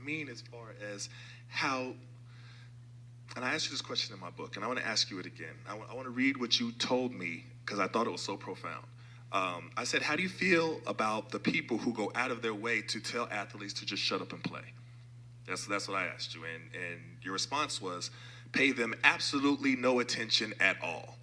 mean as far as how, and I asked you this question in my book, and I want to ask you it again. I want to read what you told me because I thought it was so profound. I said, how do you feel about the people who go out of their way to tell athletes to just shut up and play? That's what I asked you, and your response was, pay them absolutely no attention at all.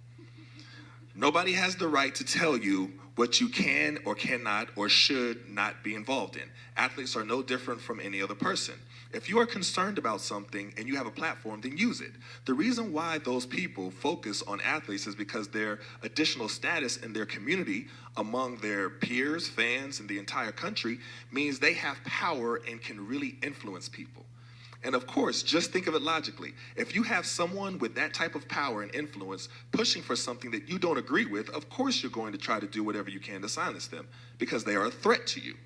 Nobody has the right to tell you what you can or cannot or should not be involved in. Athletes are no different from any other person. If you are concerned about something and you have a platform, then use it. The reason why those people focus on athletes is because their additional status in their community among their peers, fans, and the entire country means they have power and can really influence people. And of course, just think of it logically. If you have someone with that type of power and influence pushing for something that you don't agree with, of course you're going to try to do whatever you can to silence them because they are a threat to you.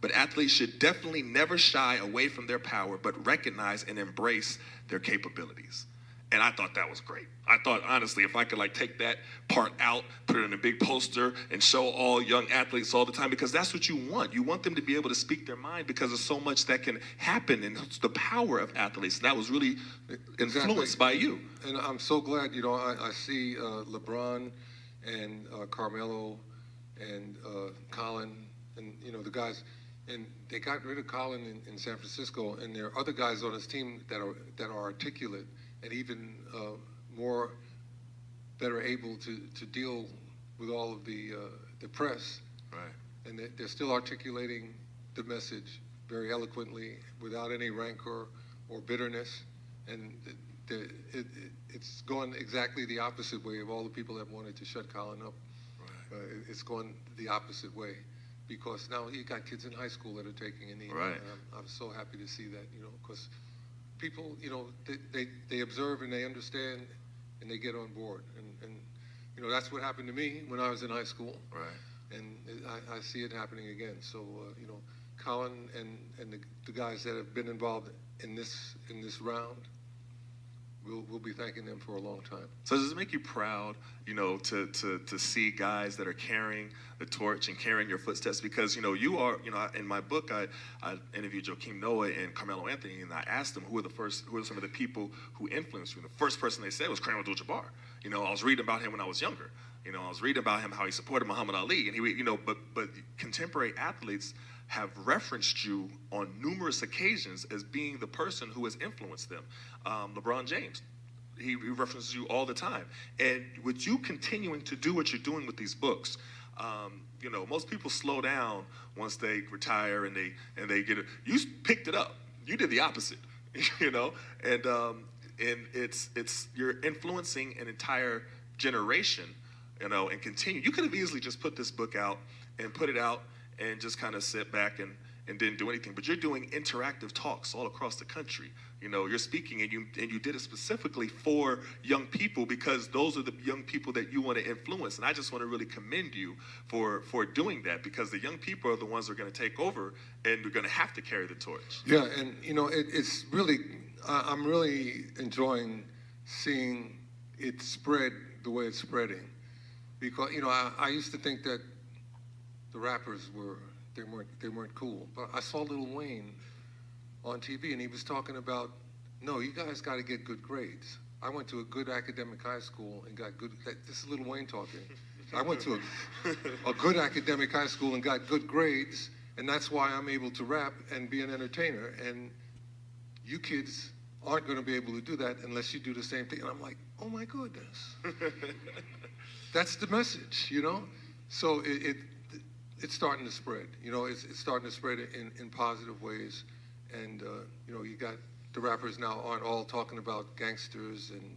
But athletes should definitely never shy away from their power, but recognize and embrace their capabilities. And I thought that was great. I thought, honestly, if I could take that part out, put it in a big poster, and show all young athletes all the time, because that's what you want. You want them to be able to speak their mind because there's so much that can happen, and it's the power of athletes. That was really influenced by you. And I'm so glad, I see LeBron and Carmelo and Colin and, the guys. And they got rid of Colin in San Francisco, and there are other guys on his team that are articulate and even more better able to deal with all of the press. Right. And they're still articulating the message very eloquently, without any rancor or bitterness. And it's gone exactly the opposite way of all the people that wanted to shut Colin up. Right. It's gone the opposite way, because now you got kids in high school that are taking a knee. Right. And I'm so happy to see that, because people, they observe and they understand and they get on board. And that's what happened to me when I was in high school. Right. And I see it happening again. So, Colin and the guys that have been involved in this round, we'll be thanking them for a long time. So does it make you proud, to see guys that are carrying the torch and carrying your footsteps? Because, you are, in my book, I interviewed Joakim Noah and Carmelo Anthony, and I asked them who are some of the people who influenced you. And the first person they said was Kareem Abdul-Jabbar. I was reading about him when I was younger. I was reading about him, how he supported Muhammad Ali, and he, but contemporary athletes have referenced you on numerous occasions as being the person who has influenced them. LeBron James, he references you all the time. And with you continuing to do what you're doing with these books, most people slow down once they retire and they get it. You picked it up. You did the opposite, and it's you're influencing an entire generation, and continue. You could have easily just put this book out and put it out and just kind of sit back and didn't do anything. But you're doing interactive talks all across the country. You're speaking, and you did it specifically for young people, because those are the young people that you want to influence. And I just want to really commend you for doing that, because the young people are the ones that are going to take over, and they're going to have to carry the torch. Yeah, and it's really, I'm really enjoying seeing it spread the way it's spreading, because I used to think that the rappers they weren't cool. But I saw Lil Wayne on TV, and he was talking about, no, you guys got to get good grades. I went to a good academic high school and got good. This is Lil Wayne talking. I went to a good academic high school and got good grades, and that's why I'm able to rap and be an entertainer. And you kids aren't going to be able to do that unless you do the same thing. And I'm like, oh my goodness. That's the message, So it's starting to spread. It's starting to spread in positive ways. And, you got the rappers now aren't all talking about gangsters and